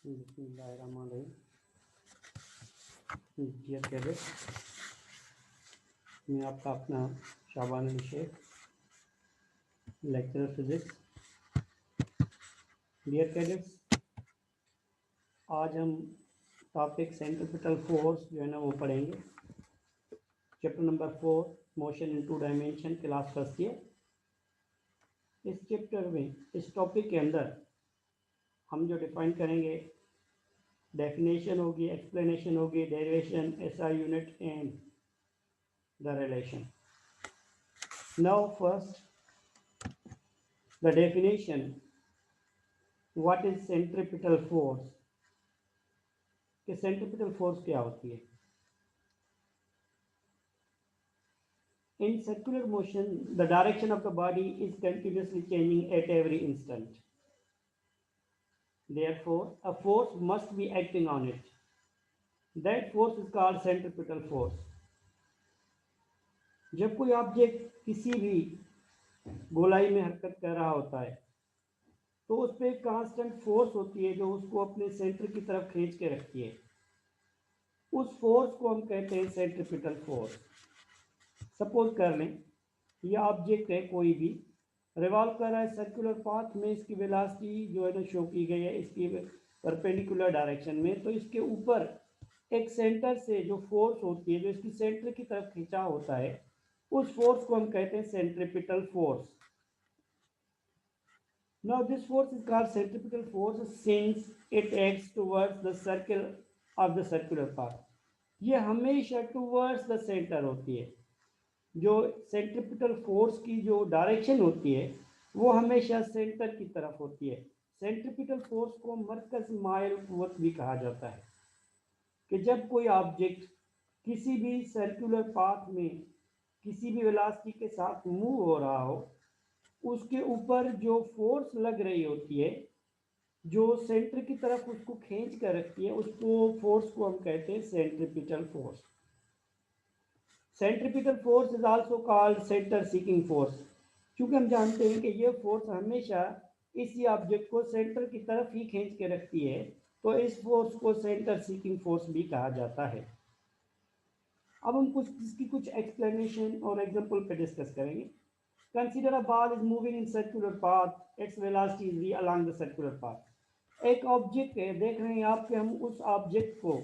बिस्मिल्लाहिर्रहमानिर्रहीम। Dear cadets, मैं आपका अपना Shaban Ali Shaikh, lecturer physics. Dear cadets, आज हम टॉपिक सेंट्रीपिटल फोर्स जो है ना वो पढ़ेंगे। Chapter number 4, motion in 2 dimension, class first year. इस चैप्टर में, इस टॉपिक के अंदर हम जो डिफाइन करेंगे, डेफिनेशन होगी, एक्सप्लेनेशन होगी, derivation, SI unit and the relation. Now first, the definition. What is centripetal force? कि centripetal force क्या होती है? In circular motion, the direction of the body is continuously changing at every instant. Therefore, a force must be acting on it. That force is called centripetal force. जब कोई object किसी भी गोलाई में हरकत कर रहा होता है तो उस पर एक कांस्टेंट फोर्स होती है जो उसको अपने सेंटर की तरफ खींच के रखती है। उस फोर्स को हम कहते हैं सेंट्रीपिटल फोर्स। सपोज कर लें ये ऑब्जेक्ट है, कोई भी रिवॉल्व कर रहा है सर्कुलर पाथ में, इसकी वेलोसिटी जो है ना शो की गई है इसकी परपेंडिकुलर डायरेक्शन में। तो इसके ऊपर एक सेंटर से जो फोर्स होती है, जो इसकी सेंटर की तरफ खींचा होता है, उस फोर्स को हम कहते हैं centripetal force. Now this force is called centripetal force since it acts towards the circle of the circular path. ये हमेशा towards the center होती है। जो सेंट्रीपिटल फोर्स की जो डायरेक्शन होती है वो हमेशा सेंटर की तरफ होती है। सेंट्रीपिटल फोर्स को मरकज माइल कुव्वत भी कहा जाता है कि जब कोई ऑब्जेक्ट किसी भी सर्कुलर पाथ में किसी भी वेलोसिटी के साथ मूव हो रहा हो, उसके ऊपर जो फोर्स लग रही होती है, जो सेंटर की तरफ उसको खींच कर रखती है, उसको फोर्स को हम कहते हैं centripetal force. Centripetal force is also called centre seeking force, क्योंकि हम जानते हैं कि ये फोर्स हमेशा इसी ऑब्जेक्ट को सेंटर की तरफ ही खींच के रखती है, तो इस फोर्स को सेंटर सीकिंग फोर्स भी कहा जाता है। अब हम इसकी कुछ एक्सप्लेनेशन और एग्जांपल पे डिस्कस करेंगे। Consider a ball is moving in circular path. Its velocity is v along the circular path. एक ऑब्जेक्ट है, देख रहे हैं आप कि हम उस ऑब्जेक्ट को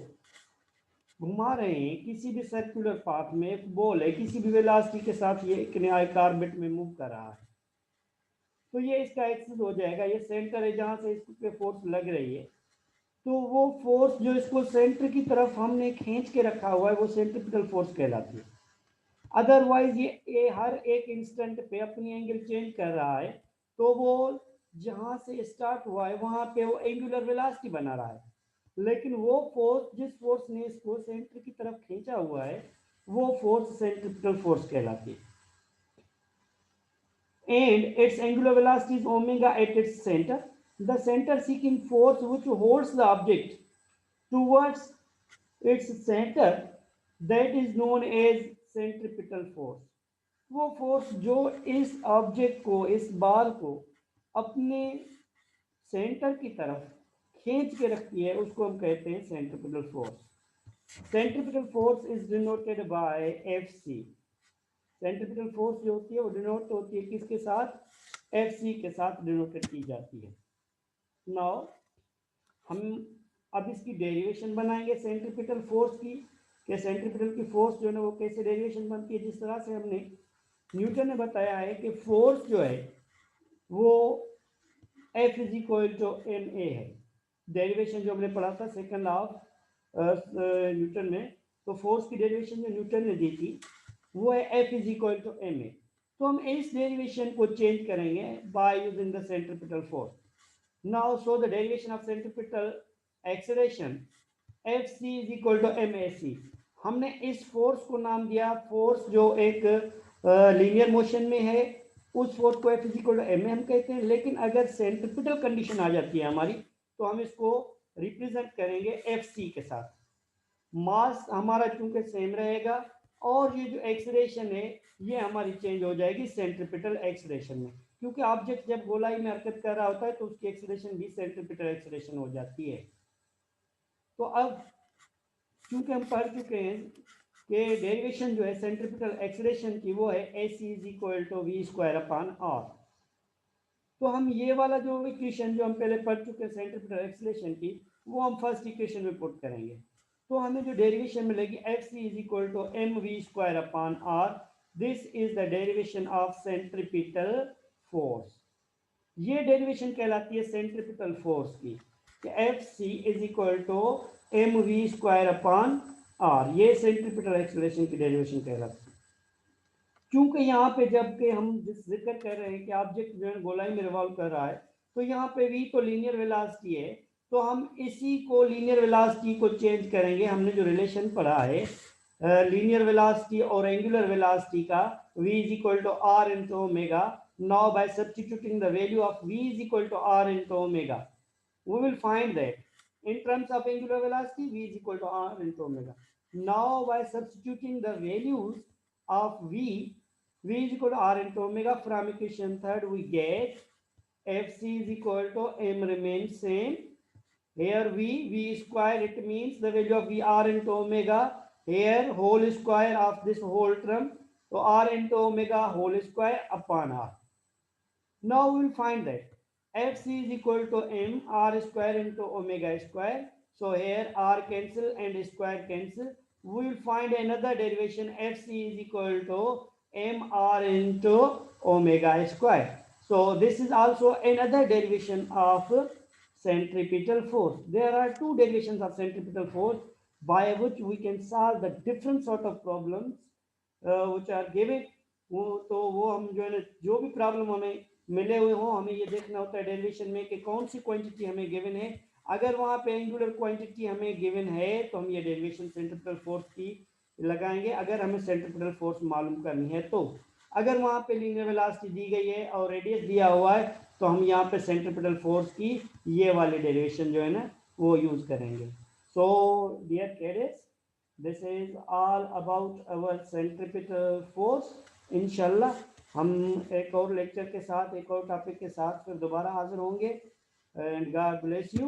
घुमा रहे हैं किसी भी सर्कुलर पाथ में। एक बॉल है, किसी भी वेलोसिटी के साथ ये एक न्यायिक ऑर्बिट में मूव कर रहा है, तो ये इसका एक्सिस हो जाएगा। ये सेंटर है जहां से इसको फोर्स लग रही है, तो वो फोर्स जो इसको सेंटर की तरफ हमने खींच के रखा हुआ है वो सेंट्रीपिटल फोर्स कहलाती है। अदरवाइज ये हर एक इंस्टेंट पे अपनी एंगल चेंज कर रहा है, तो वो जहां से स्टार्ट हुआ है वहां पे वो एंगुलर वेलोसिटी बना रहा है, लेकिन वो फोर्स जिस फोर्स ने इसको सेंटर की तरफ खींचा हुआ है वो फोर्स सेंट्रीपिटल फोर्स कहलाती है। And its angular velocity is omega at its centre. The centre seeking force which holds the object towards its centre, that is known as centripetal force. वो फोर्स जो इस ऑब्जेक्ट को, इस ball को अपने centre की तरफ खींच के रखती है, उसको हम कहते हैं centripetal force. Centripetal force is denoted by F C. Centripetal force जो होती है वो डिनोट होती है किसके साथ? एफ सी के साथ डिनोटेड की जाती है। नाउ हम अब इसकी डेरिवेशन बनाएंगे सेंट्रीपिटल फोर्स की, कि सेंट्रीपिटल की फोर्स जो है ना वो कैसे डेरिवेशन बनती है। जिस तरह से हमने न्यूटन ने बताया है कि फोर्स जो है वो F is equal to M A है। डेरिवेशन जो हमने पढ़ा था सेकंड लॉ ऑफ न्यूटन में, तो फोर्स की डेरिवेशन जो न्यूटन ने दी थी वो है F is equal to M a. तो हम इस डेरिवेशन को चेंज करेंगे by using the centripetal force. Now so the derivation of centripetal acceleration FC is equal to M a c. हमने इस फोर्स को नाम दिया फोर्स जो एक लीनियर मोशन में है, उस फोर्स को F is equal to M हम कहते हैं। लेकिन अगर सेंट्रीपिटल कंडीशन आ जाती है हमारी, तो हम इसको रिप्रेजेंट करेंगे FC के साथ। मास हमारा चूंकि सेम रहेगा और ये जो एक्सलेरेशन है ये हमारी चेंज हो जाएगी सेंट्रीपिटल एक्सलेरेशन में, क्योंकि ऑब्जेक्ट जब गोलाई में हरकत कर रहा होता है तो उसकी एक्सलेरेशन भी सेंट्रीपिटल एक्सलेरेशन हो जाती है। तो अब क्योंकि हम पढ़ चुके हैं कि डेरिवेशन जो है सेंट्रीपिटल एक्सीलरेशन की वो है AC is equal to V square upon R. तो हम ये वाला जो इक्वेशन जो हम पहले पढ़ चुके हैं सेंट्रीपिटल एक्सीलरेशन की, वो हम फर्स्ट इक्वेशन में पुट करेंगे। तो हमें जो डेरिवेशन मिलेगी FC is equal to M V square upon R, this is the derivation of centripetal force. ये डेरिवेशन कहलाती है सेंट्रीपिटल फोर्स की, कि FC is equal to M V square upon R. ये सेंट्रीपिटल एक्सीलरेशन की derivation कहलाती है। क्योंकि यहाँ पे जब के हम जिस जिक्र कर रहे हैं कि ऑब्जेक्ट जो है गोलाई में रिवॉल्व कर रहा है, तो यहाँ पे v तो लीनियर वेलोसिटी है, तो हम इसी को लीनियर वेलोसिटी को चेंज करेंगे। हमने जो रिलेशन पढ़ा है लीनियर वेलोसिटी और एंगुलर वेलोसिटी का, v is equal to R into omega. Now by substituting the value of v is equal to R into omega, we will find that in terms of angular velocity v is equal to r into omega. Now by substituting the values of v is equal to r into omega, from equation third we get fc is equal to m remains same. Here v square, it means the value of v r into omega, here whole square of this whole term, so r into omega whole square upon r. Now we will find that fc is equal to m r square into omega square. So here r cancel and square cancel. We will find another derivation, fc is equal to m r into omega square. So this is also another derivation of centripetal force. There are two derivations of centripetal force by which we can solve the different sort of problems which are given. तो वो हम जो है ना, जो भी problem हमें मिले हुए हों, हमें ये देखना होता है डेरिवेशन में कि कौन सी क्वांटिटी हमें गिवन है। अगर वहाँ पे एंगुलर क्वांटिटी हमें गिवन है तो हम ये डेरिवेशन सेंट्रीपिटल फोर्स की लगाएंगे, अगर हमें सेंट्रीपिटल फोर्स मालूम करनी है तो। अगर वहाँ पे लीनियर वेलोसिटी दी गई है और रेडियस दिया हुआ है, तो हम यहाँ पे सेंट्रीपिटल फोर्स की ये वाली डेरिवेशन जो है ना वो यूज करेंगे। So dear cadets, this is all about our centripetal force. इंशाल्लाह हम एक और लेक्चर के साथ, एक और टॉपिक के साथ फिर दोबारा हाजिर होंगे। And God bless you.